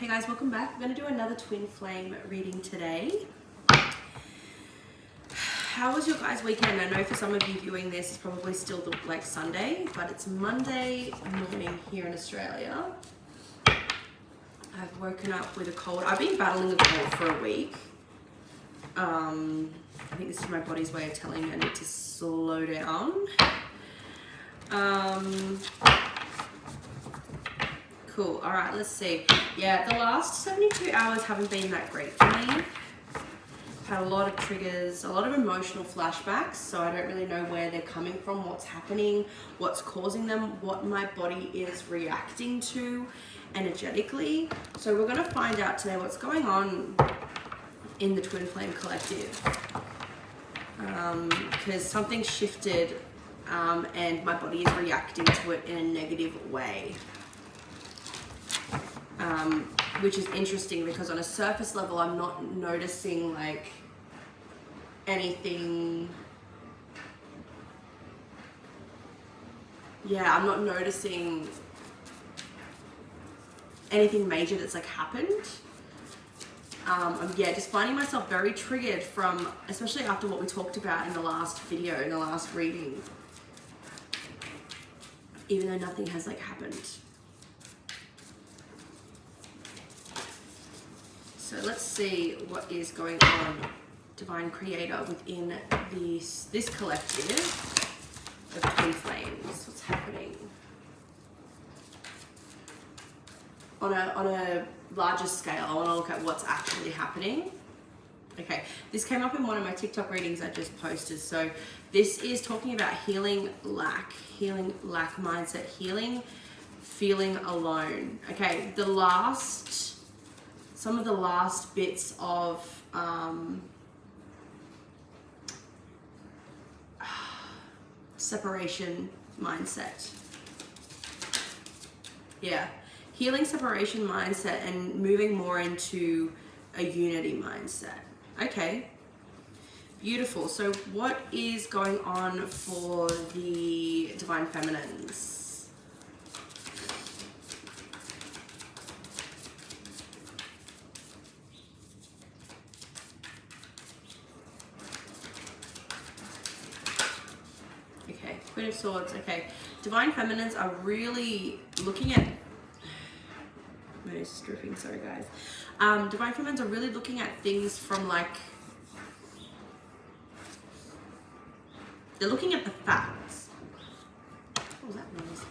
Hey guys, welcome back. We're going to do another twin flame reading today. How was your guys' weekend? I know for some of you viewing this, it's probably still like Sunday, but it's Monday morning here in Australia. I've woken up with a cold. I've been battling a cold for a week. I think this is my body's way of telling me I need to slow down. Cool. All right, let's see. Yeah, the last 72 hours haven't been that great for me. Had a lot of triggers, a lot of emotional flashbacks, so I don't really know where they're coming from, what's happening, what's causing them, what my body is reacting to energetically. So we're going to find out today what's going on in the Twin Flame Collective. Because something shifted and my body is reacting to it in a negative way. Which is interesting because on a surface level, I'm not noticing like anything. Yeah, I'm not noticing anything major that's like happened. Yeah, just finding myself very triggered from, especially after what we talked about in the last video, in the last reading. Even though nothing has like happened. So let's see what is going on, Divine Creator, within this collective of Twin Flames. What's happening? On a larger scale, I want to look at what's actually happening. Okay, this came up in one of my TikTok readings I just posted. So this is talking about healing lack mindset, healing feeling alone. Okay, some of the last bits of separation mindset. Yeah, healing separation mindset and moving more into a unity mindset. Okay, beautiful. So what is going on for the Divine Feminines? Queen of Swords. Okay, Divine Feminines are really looking at. My nose is dripping. Sorry, guys. Divine Feminines are really looking at things from like. They're looking at the facts. What was that noise?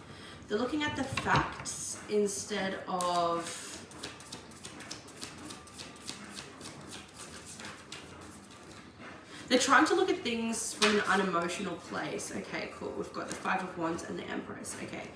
They're looking at the facts instead of. They're trying to look at things from an unemotional place. Okay, cool. We've got the Five of Wands and the Empress. Okay.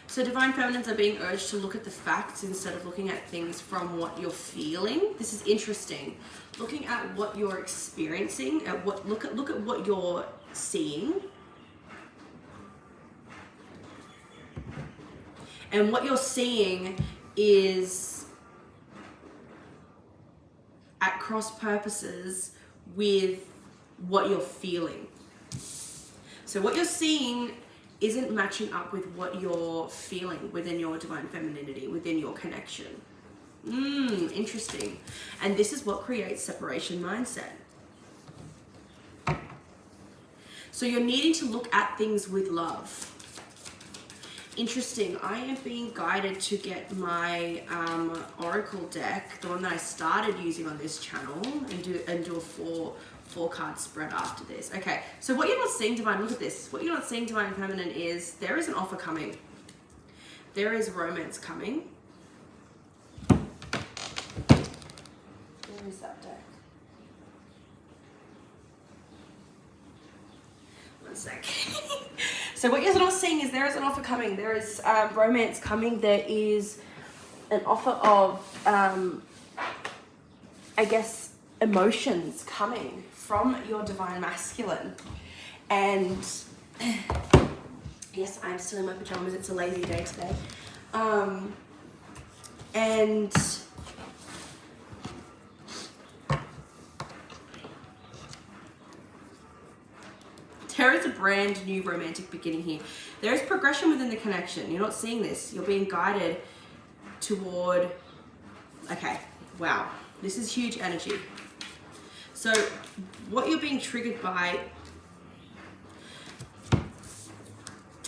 So Divine Feminines are being urged to look at the facts instead of looking at things from what you're feeling. This is interesting. Looking at what you're experiencing, look at what you're seeing. And what you're seeing is at cross purposes with what you're feeling. So what you're seeing isn't matching up with what you're feeling within your divine femininity, within your connection. Interesting. And this is what creates separation mindset. So you're needing to look at things with love. Interesting. I am being guided to get my Oracle deck, the one that I started using on this channel, and do a four card spread after this. Okay, so what you're not seeing, Divine, look at this. What you're not seeing, Divine Feminine, is there is an offer coming. There is romance coming. Where is that deck? One sec. So what you're not seeing is there is an offer coming. There is romance coming. There is an offer of, I guess, emotions coming from your Divine Masculine. And yes, I'm still in my pajamas. It's a lazy day today. And There is a brand new romantic beginning here. There is progression within the connection. You're not seeing this. You're being guided toward, okay, wow. This is huge energy. So what you're being triggered by,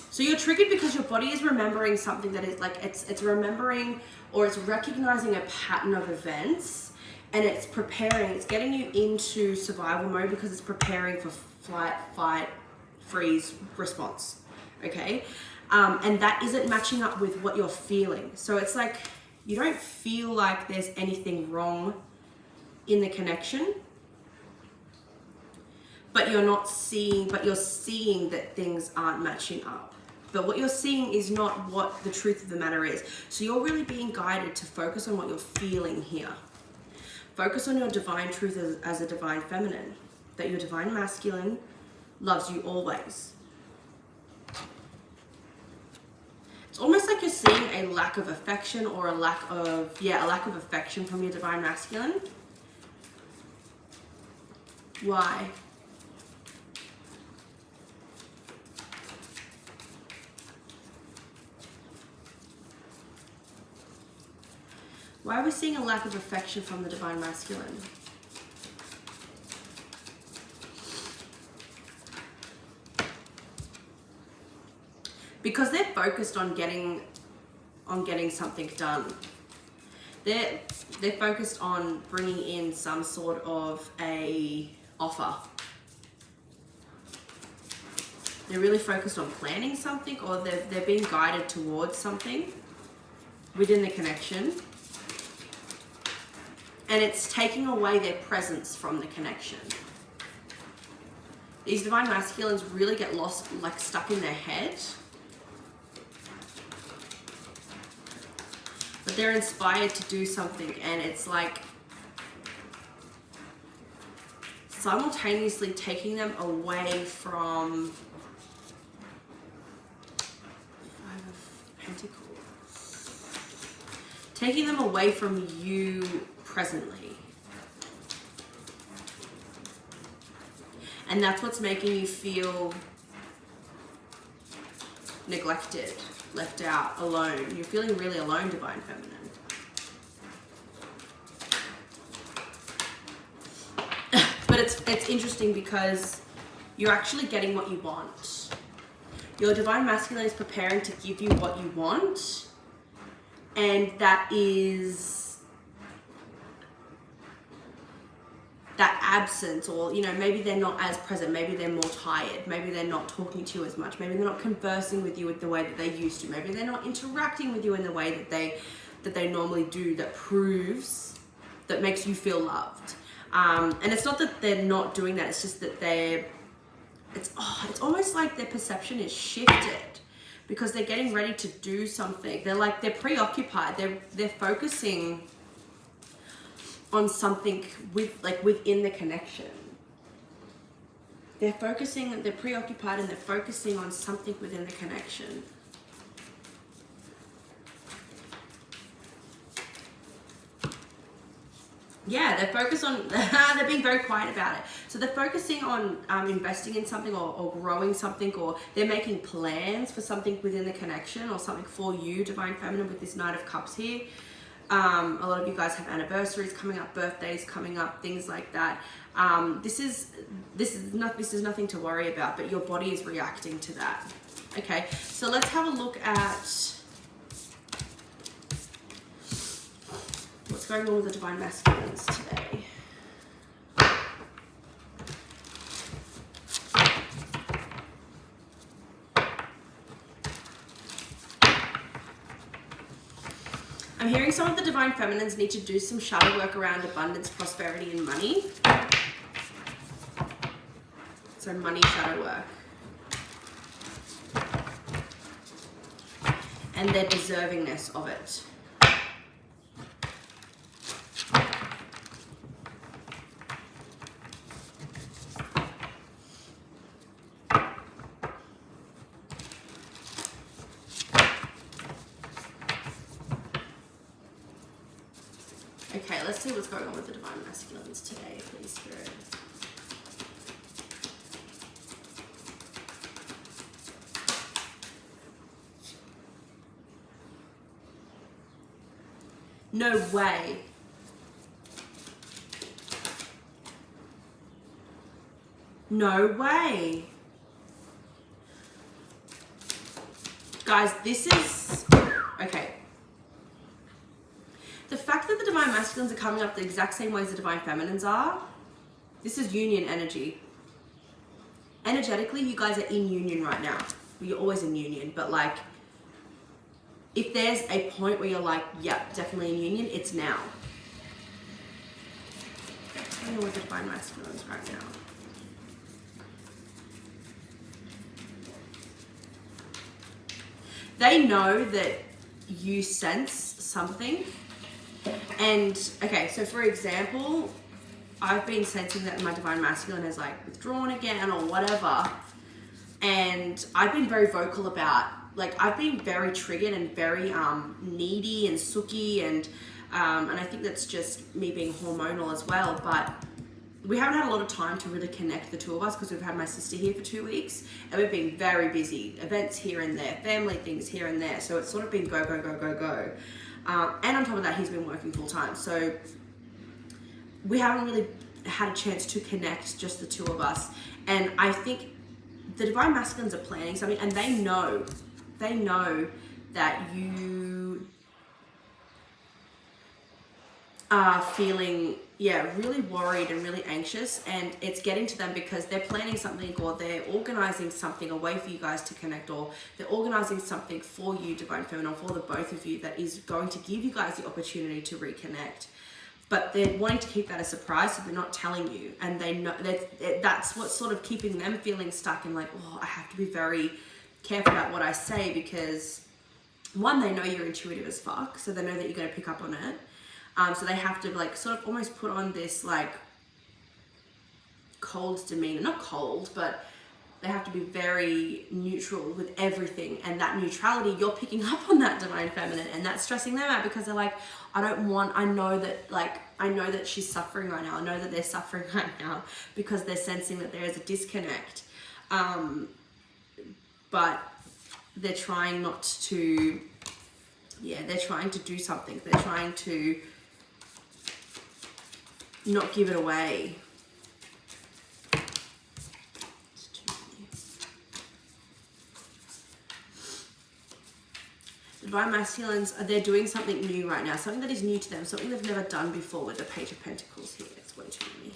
so you're triggered because your body is remembering something that is like, it's remembering, or it's recognizing a pattern of events, and it's preparing, it's getting you into survival mode because it's preparing for flight, fight, freeze response, okay? And that isn't matching up with what you're feeling. So it's like, you don't feel like there's anything wrong in the connection, but you're seeing that things aren't matching up. But what you're seeing is not what the truth of the matter is. So you're really being guided to focus on what you're feeling here. Focus on your divine truth as a divine feminine, that your divine masculine loves you always. It's almost like you're seeing a lack of affection, or a lack of affection from your divine masculine. Why? Why are we seeing a lack of affection from the divine masculine? Because they're focused on getting something done. They're focused on bringing in some sort of a offer. They're really focused on planning something, or they're being guided towards something within the connection. And it's taking away their presence from the connection. These divine masculines really get lost, like stuck in their head. But they're inspired to do something, and it's like simultaneously taking them away from Five of Pentacles. Taking them away from you presently. And that's what's making you feel neglected, left out, alone. You're feeling really alone, divine feminine. But it's interesting because you're actually getting what you want. Your divine masculine is preparing to give you what you want, and that is that absence, or maybe they're not as present, maybe they're more tired, maybe they're not talking to you as much, maybe they're not conversing with you with the way that they used to, maybe they're not interacting with you in the way that they normally do, that makes you feel loved. And it's not that they're not doing that, it's just that it's almost like their perception is shifted because they're getting ready to do something. They're preoccupied, they're focusing on something within the connection. They're preoccupied, and they're focusing on something within the connection. Yeah, they're focused on, they're being very quiet about it. So they're focusing on investing in something, or growing something, or they're making plans for something within the connection, or something for you, divine feminine, with this Knight of Cups here. A lot of you guys have anniversaries coming up, birthdays coming up, things like that. This is nothing to worry about, but your body is reacting to that. Okay, so let's have a look at what's going on with the divine masculines today. I'm hearing some of the divine feminines need to do some shadow work around abundance, prosperity, and money. So money shadow work. And their deservingness of it. Okay, let's see what's going on with the divine masculines today, please, Spirit. No way. No way. Guys, this is, okay. The fact that the Divine Masculines are coming up the exact same ways the Divine Feminines are, this is union energy. Energetically, you guys are in union right now. Well, you're always in union, but like, if there's a point where you're like, yep, definitely in union, it's now. I don't know what the Divine Masculines right now. They know that you sense something. And okay, so for example, I've been sensing that my Divine Masculine has like withdrawn again or whatever. And I've been very vocal about, like, I've been very triggered and very needy and sooky, and I think that's just me being hormonal as well. But we haven't had a lot of time to really connect, the two of us, because we've had my sister here for 2 weeks and we've been very busy. Events here and there, family things here and there. So it's sort of been go, go, go, go, go. And on top of that, he's been working full time. So we haven't really had a chance to connect, just the two of us. And I think the Divine Masculines are planning something, and they know that you are feeling, really worried and really anxious, and it's getting to them because they're planning something, or they're organizing something, a way for you guys to connect, or they're organizing something for you, Divine Feminine, for the both of you, that is going to give you guys the opportunity to reconnect. But they're wanting to keep that a surprise, so they're not telling you. And they know that's what's sort of keeping them feeling stuck and like, oh, I have to be very careful about what I say, because one, they know you're intuitive as fuck, so they know that you're going to pick up on it. So they have to like sort of almost put on this like cold demeanor, not cold, but they have to be very neutral with everything. And that neutrality, you're picking up on that, Divine Feminine, and that's stressing them out, because they're like, I know that she's suffering right now. I know that they're suffering right now, because they're sensing that there is a disconnect. But they're trying not to, they're trying to do something. They're trying to not give it away. The Divine Masculines, they're doing something new right now, something that is new to them, something they've never done before with the Page of Pentacles here. It's way too many.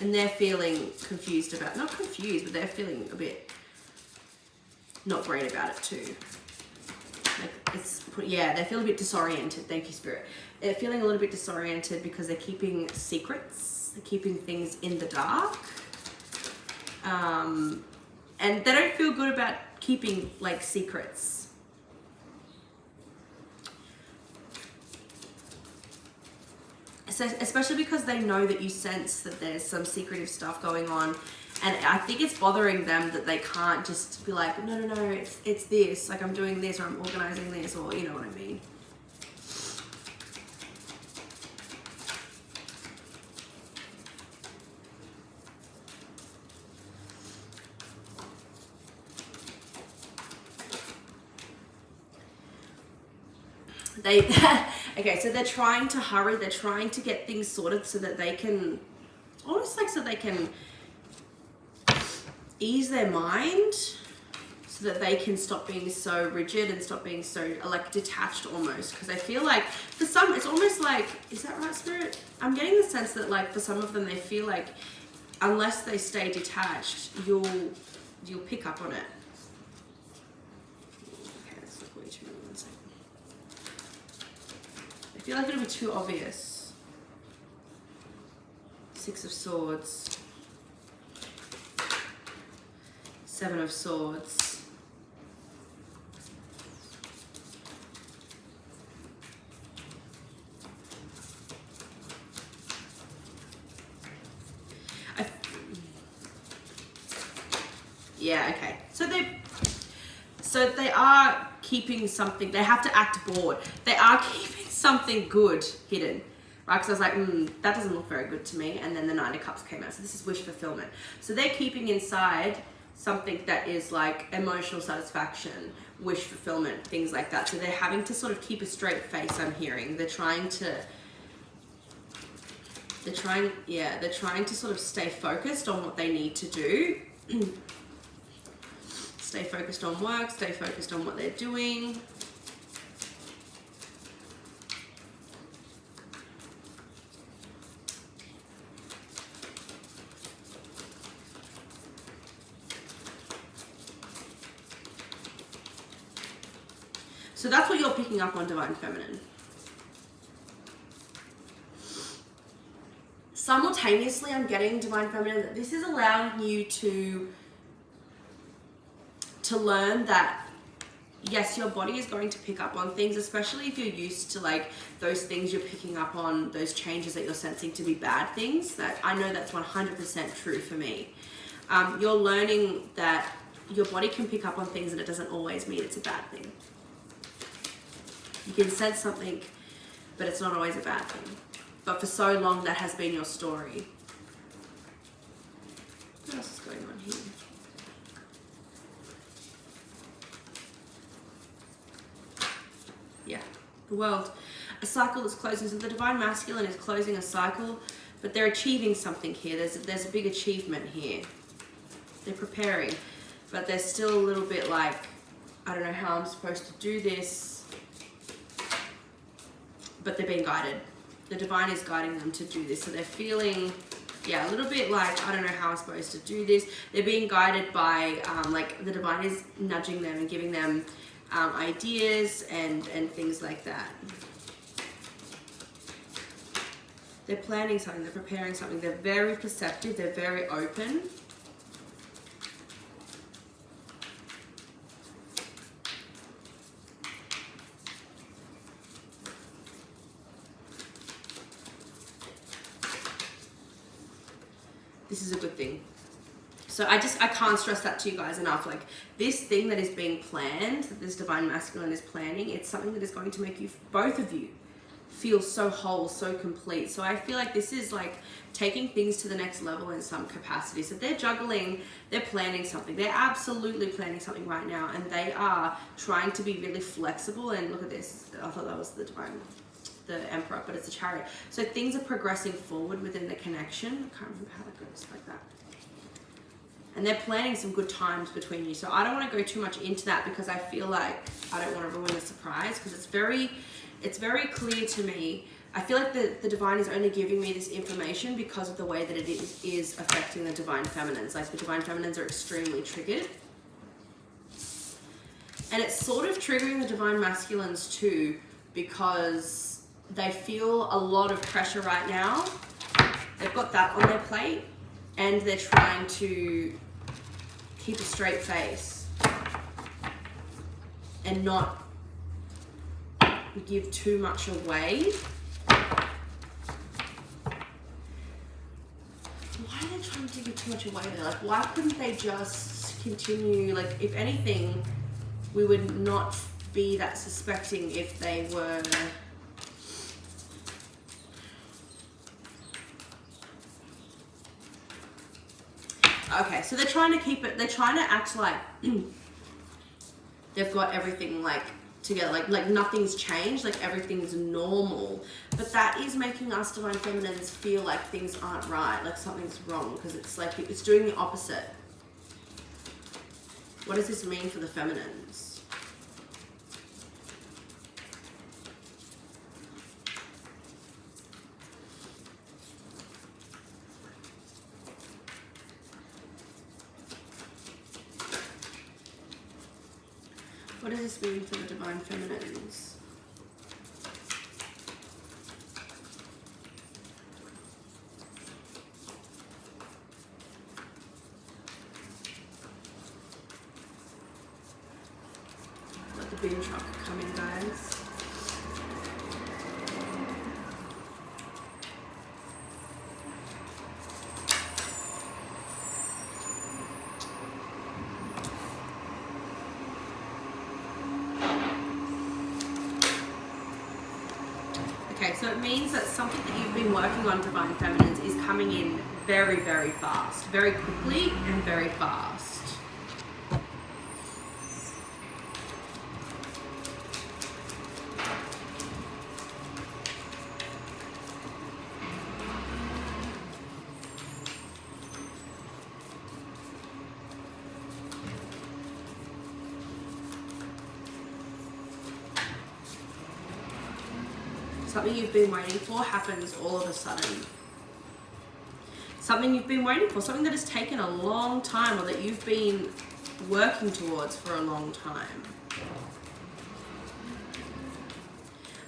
And they're feeling confused about, not confused, but they're feeling a bit not great about it too. Like they're feeling a bit disoriented. Thank you, Spirit. They're feeling a little bit disoriented because they're keeping secrets. They're keeping things in the dark. And they don't feel good about keeping like secrets. So, especially because they know that you sense that there's some secretive stuff going on, and I think it's bothering them that they can't just be like, no, it's this, like I'm doing this, or I'm organizing this, or you know what I mean. Okay, so they're trying to hurry, they're trying to get things sorted so that they can, almost like so they can ease their mind, so that they can stop being so rigid and stop being so like detached almost. Because I feel like for some, it's almost like, is that right, Spirit? I'm getting the sense that like for some of them, they feel like unless they stay detached, you'll pick up on it. I feel like it'll be too obvious. Six of Swords. Seven of Swords. Okay. So they are keeping something. They have to act bored. They are keeping something good hidden, right? Because I was like, that doesn't look very good to me. And then the Nine of Cups came out. So this is wish fulfillment. So they're keeping inside something that is like emotional satisfaction, wish fulfillment, things like that. So they're having to sort of keep a straight face, I'm hearing. They're trying to sort of stay focused on what they need to do. Stay focused on work, stay focused on what they're doing. So that's what you're picking up on Divine Feminine. Simultaneously, I'm getting Divine Feminine that this is allowing you to learn that, yes, your body is going to pick up on things, especially if you're used to like those things you're picking up on, those changes that you're sensing to be bad things. That I know that's 100% true for me. You're learning that your body can pick up on things and it doesn't always mean it's a bad thing. You can sense something, but it's not always a bad thing. But for so long, that has been your story. What else is going on here? Yeah, the world. A cycle is closing. So the Divine Masculine is closing a cycle, but they're achieving something here. There's a big achievement here. They're preparing, but they're still a little bit like, I don't know how I'm supposed to do this. But they're being guided. The divine is guiding them to do this. So they're feeling, yeah, a little bit like, I don't know how I'm supposed to do this. They're being guided by, like the divine is nudging them and giving them ideas and things like that. They're planning something, they're preparing something. They're very perceptive, they're very open. This is a good thing. So I can't stress that to you guys enough. Like this thing that is being planned, that this Divine Masculine is planning, it's something that is going to make you, both of you, feel so whole, so complete. So I feel like this is like taking things to the next level in some capacity. So they're juggling, they're planning something. They're absolutely planning something right now, and they are trying to be really flexible. And look at this. I thought that was the Divine, the Emperor, but it's a Chariot. So things are progressing forward within the connection. I can't remember how that goes, like that. And they're planning some good times between you. So I don't want to go too much into that because I feel like I don't want to ruin the surprise, because it's very clear to me. I feel like the divine is only giving me this information because of the way that it is affecting the Divine Feminines. Like the Divine Feminines are extremely triggered. And it's sort of triggering the Divine Masculines too, because they feel a lot of pressure right now. They've got that on their plate and they're trying to keep a straight face and not give too much away. Why are they trying to give too much away there? Like, why couldn't they just continue? Like, if anything, we would not be that suspecting if they were... Okay, so they're trying to keep it, they're trying to act like they've got everything like together, like nothing's changed, like everything's normal. But that is making us Divine Feminines feel like things aren't right, like something's wrong, because it's like, it's doing the opposite. What does this mean for the feminines? What does this mean for the Divine Feminines? Let the beam truck come in, guys. Okay, so it means that something that you've been working on, Divine Feminines, is coming in very, very fast, very quickly and very fast. Something you've been waiting for happens all of a sudden. Something you've been waiting for, something that has taken a long time or that you've been working towards for a long time.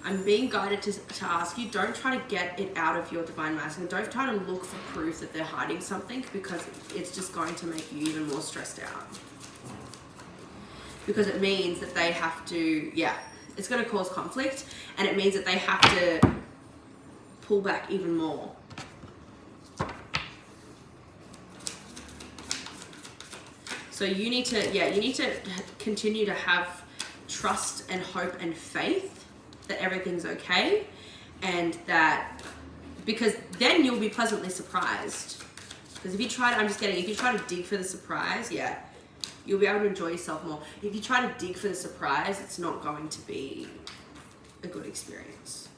I'm being guided to ask you, don't try to get it out of your divine masculine. Don't try to look for proof that they're hiding something, because it's just going to make you even more stressed out. Because it means that they have to, it's going to cause conflict, and it means that they have to pull back even more. So you need to continue to have trust and hope and faith that everything's okay, and that, because then you'll be pleasantly surprised. Because if you try to, if you try to dig for the surprise, you'll be able to enjoy yourself more. If you try to dig for the surprise, it's not going to be a good experience.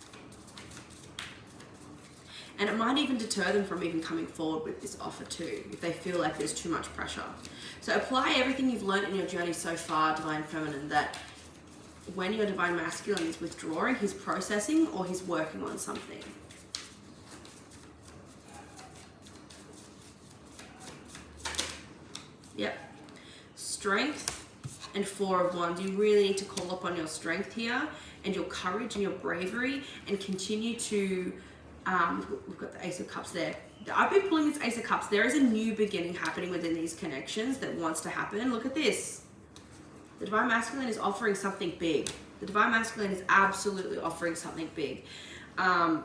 And it might even deter them from even coming forward with this offer too, if they feel like there's too much pressure. So apply everything you've learned in your journey so far, Divine Feminine, that when your Divine Masculine is withdrawing, he's processing or he's working on something. Yep. Strength and Four of Wands. You really need to call upon your strength here and your courage and your bravery, and continue to, we've got the Ace of Cups there. I've been pulling this Ace of Cups. There is a new beginning happening within these connections that wants to happen. Look at this. The Divine Masculine is offering something big. The Divine Masculine is absolutely offering something big.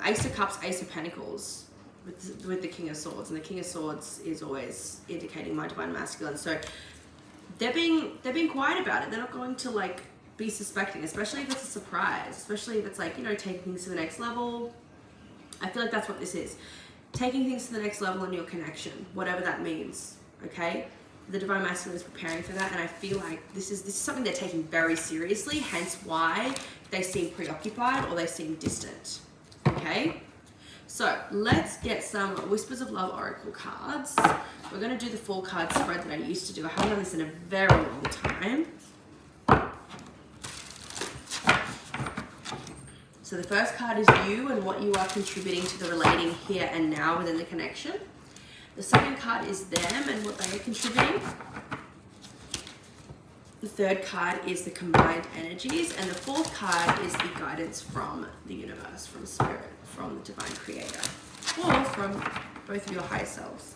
Ace of Cups, Ace of Pentacles with the King of Swords. And the King of Swords is always indicating my Divine Masculine. So they're being quiet about it. They're not going to like be suspecting, especially if it's a surprise, especially if it's like, you know, taking things to the next level. I feel like that's what this is. Taking things to the next level in your connection, whatever that means, okay? The Divine Masculine is preparing for that, and I feel like this is something they're taking very seriously, hence why they seem preoccupied or they seem distant, okay? So let's get some Whispers of Love Oracle cards. We're going to do the 4-card spread that I used to do. I haven't done this in a very long time. So the first card is you and what you are contributing to the relating here and now within the connection. The second card is them and what they are contributing. The third card is the combined energies. And the fourth card is the guidance from the universe, from spirit, from the divine creator, or from both of your higher selves.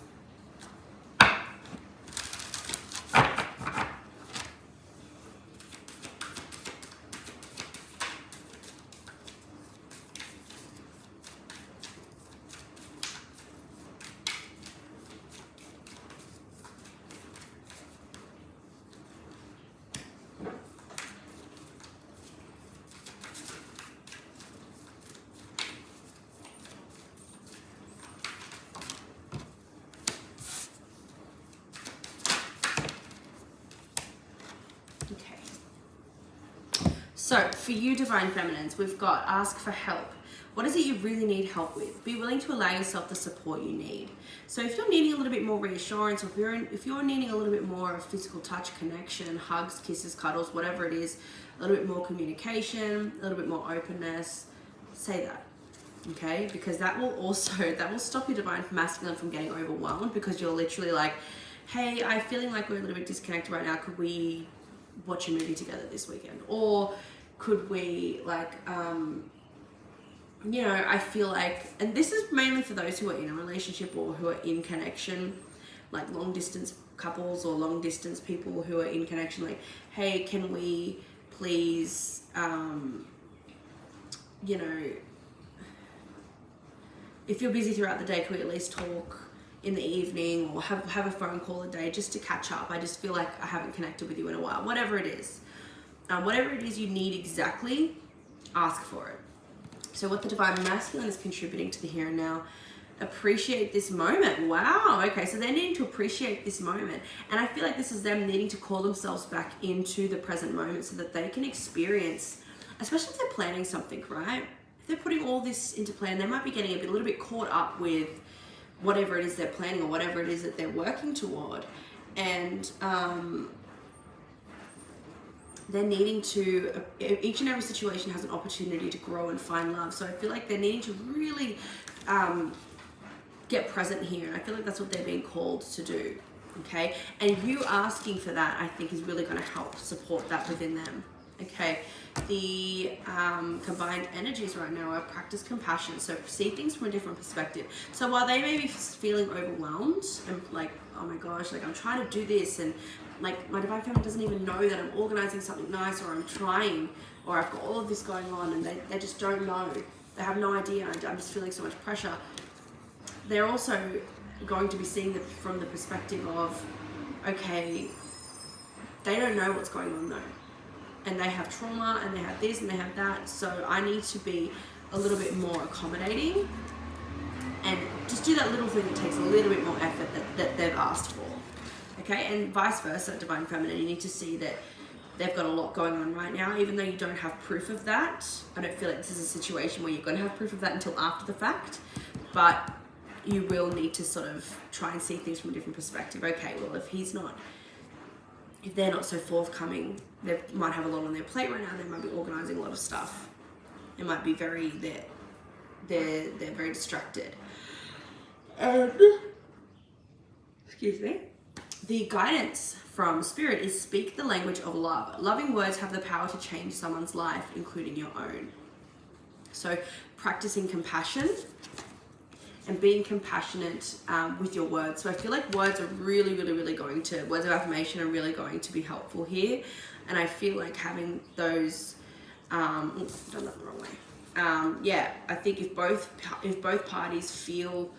So for you Divine Feminines, we've got ask for help. What is it you really need help with? Be willing to allow yourself the support you need. So if you're needing a little bit more reassurance, or if you're needing a little bit more of physical touch, connection, hugs, kisses, cuddles, whatever it is, a little bit more communication, a little bit more openness, say that, okay? Because that will stop your Divine Masculine from getting overwhelmed, because you're literally like, hey, I'm feeling like we're a little bit disconnected right now. Could we watch a movie together this weekend? Or could we like, you know, I feel like, and this is mainly for those who are in a relationship or who are in connection, like long distance couples or long distance people who are in connection, like, hey, can we please, you know, if you're busy throughout the day, can we at least talk in the evening, or have a phone call a day just to catch up? I just feel like I haven't connected with you in a while. Whatever it is. Whatever it is you need exactly, ask for it. So what the Divine Masculine is contributing to the here and now, appreciate this moment. Wow, okay, so they're needing to appreciate this moment. And I feel like this is them needing to call themselves back into the present moment so that they can experience, especially if they're planning something, right? If they're putting all this into plan, they might be getting a little bit caught up with whatever it is they're planning or whatever it is that they're working toward. And they're needing to, each and every situation has an opportunity to grow and find love. So I feel like they're needing to really get present here. And I feel like that's what they're being called to do. Okay. And you asking for that, I think, is really going to help support that within them. Okay. The combined energies right now are practice compassion. So see things from a different perspective. So while they may be feeling overwhelmed and like, oh my gosh, like I'm trying to do this, and like my divine feminine doesn't even know that I'm organizing something nice, or I'm trying, or I've got all of this going on, and they just don't know. They have no idea. I'm just feeling so much pressure. They're also going to be seeing it from the perspective of, okay, they don't know what's going on though. And they have trauma, and they have this, and they have that. So I need to be a little bit more accommodating and just do that little thing that takes a little bit more effort that they've asked for. Okay, and vice versa, divine feminine, you need to see that they've got a lot going on right now, even though you don't have proof of that. I don't feel like this is a situation where you're going to have proof of that until after the fact, but you will need to sort of try and see things from a different perspective. Okay, well, if they're not so forthcoming, they might have a lot on their plate right now. They might be organizing a lot of stuff. It might be they're very distracted. Excuse me. The guidance from Spirit is speak the language of love. Loving words have the power to change someone's life, including your own. So practicing compassion and being compassionate with your words. So I feel like words are really, really, really words of affirmation are really going to be helpful here. And I feel like having those, done that the wrong way. Yeah, I think if both parties feel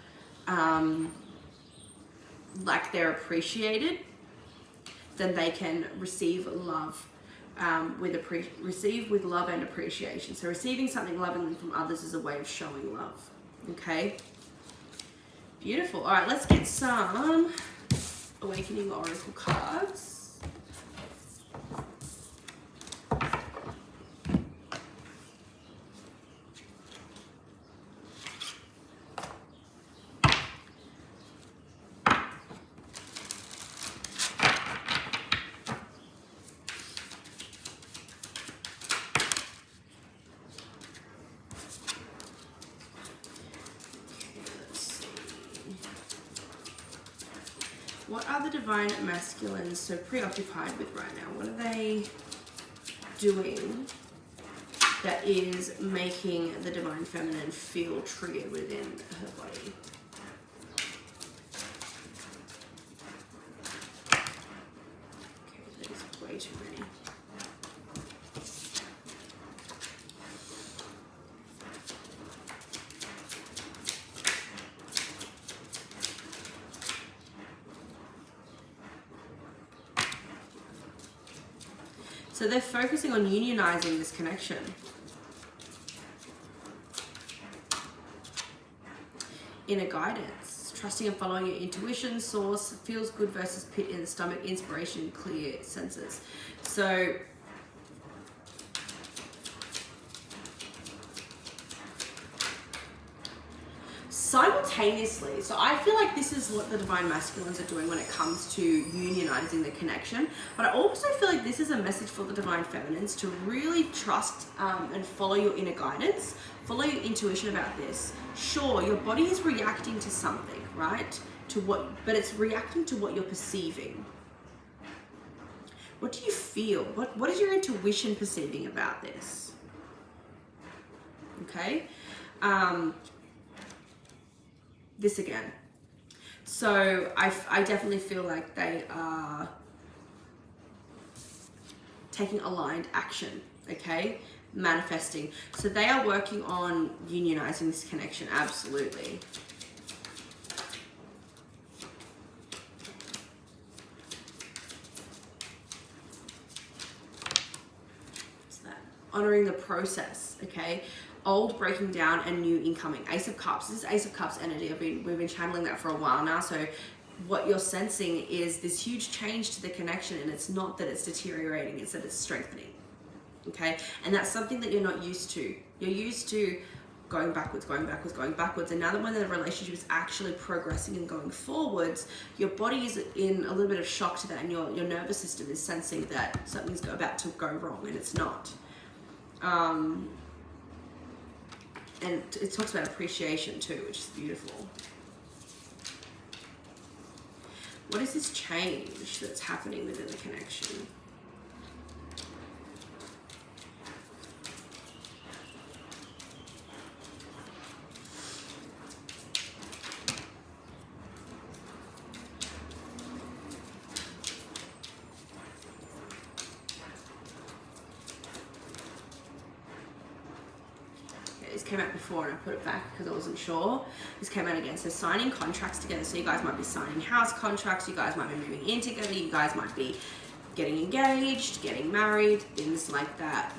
like they're appreciated, then they can receive love receive with love and appreciation. So receiving something lovingly from others is a way of showing love. Okay, beautiful. All right, let's get some Awakening Oracle cards. What are the divine masculines so preoccupied with right now? What are they doing that is making the divine feminine feel triggered within her body? Okay, there's way too many. So they're focusing on unionizing this connection. Inner guidance, trusting and following your intuition, source, feels good versus pit in the stomach, inspiration, clear senses. So simultaneously, so I feel like this is what the divine masculines are doing when it comes to unionizing the connection, but I also feel like this is a message for the divine feminines to really trust and follow your inner guidance, follow your intuition about this. Sure, your body is reacting to something, right? But it's reacting to what you're perceiving. What do you feel? What is your intuition perceiving about this? Okay. This again. So I definitely feel like they are taking aligned action, okay? Manifesting. So they are working on unionizing this connection, absolutely. What's that? Honoring the process, okay? Old breaking down and new incoming. Ace of Cups. This is Ace of Cups energy. We've been channeling that for a while now. So what you're sensing is this huge change to the connection, and it's not that it's deteriorating, it's that it's strengthening. Okay? And that's something that you're not used to. You're used to going backwards, going backwards, going backwards. And now that when the relationship is actually progressing and going forwards, your body is in a little bit of shock to that, and your nervous system is sensing that something's about to go wrong, and it's not. And it talks about appreciation too, which is beautiful. What is this change that's happening within the connection? This came out before and I put it back because I wasn't sure. This came out again. So signing contracts together. So you guys might be signing house contracts. You guys might be moving in together. You guys might be getting engaged, getting married, things like that.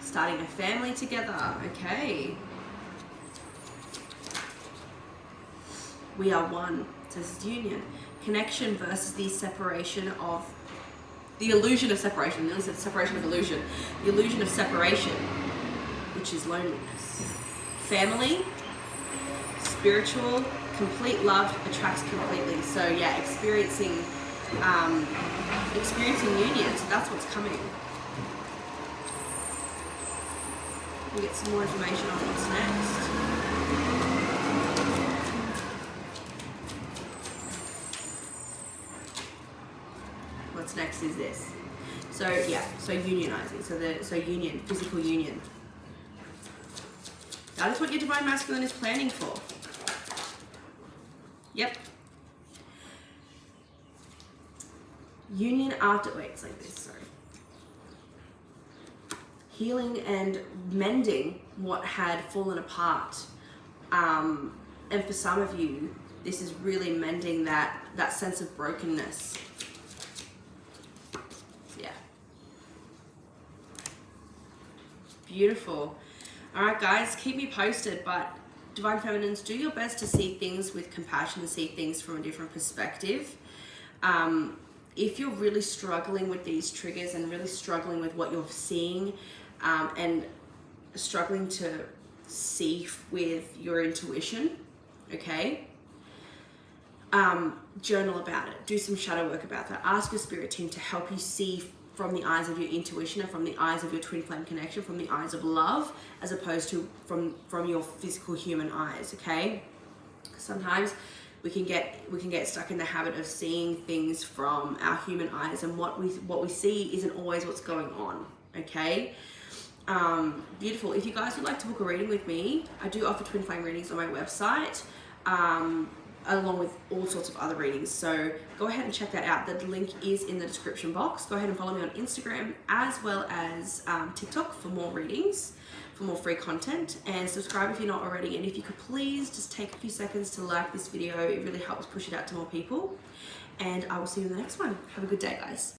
Starting a family together. Okay. We are one. So this is union. Connection versus the separation of, the illusion of separation. This is separation of illusion. The illusion of separation, which is loneliness. Family, spiritual, complete love attracts completely. So yeah, experiencing union. So that's what's coming. We'll get some more information on what's next. What's next is this. So yeah, so unionizing. So union, physical union. That is what your divine masculine is planning for. Yep. Union after, wait, it's like this, sorry. Healing and mending what had fallen apart. And for some of you, this is really mending that sense of brokenness. Yeah. Beautiful. All right, guys, keep me posted, but Divine Feminines, do your best to see things with compassion, to see things from a different perspective. If you're really struggling with these triggers and really struggling with what you're seeing, and struggling to see with your intuition, okay? Journal about it. Do some shadow work about that. Ask your spirit team to help you see from the eyes of your intuition and from the eyes of your twin flame connection, from the eyes of love, as opposed to from your physical human eyes, okay? Sometimes we can get stuck in the habit of seeing things from our human eyes, and what we see isn't always what's going on, okay? Beautiful. If you guys would like to book a reading with me, I do offer twin flame readings on my website, along with all sorts of other readings. So go ahead and check that out. The link is in the description box. Go ahead and follow me on Instagram as well as TikTok for more readings, for more free content, and subscribe if you're not already. And if you could please just take a few seconds to like this video, it really helps push it out to more people. And I will see you in the next one. Have a good day, guys.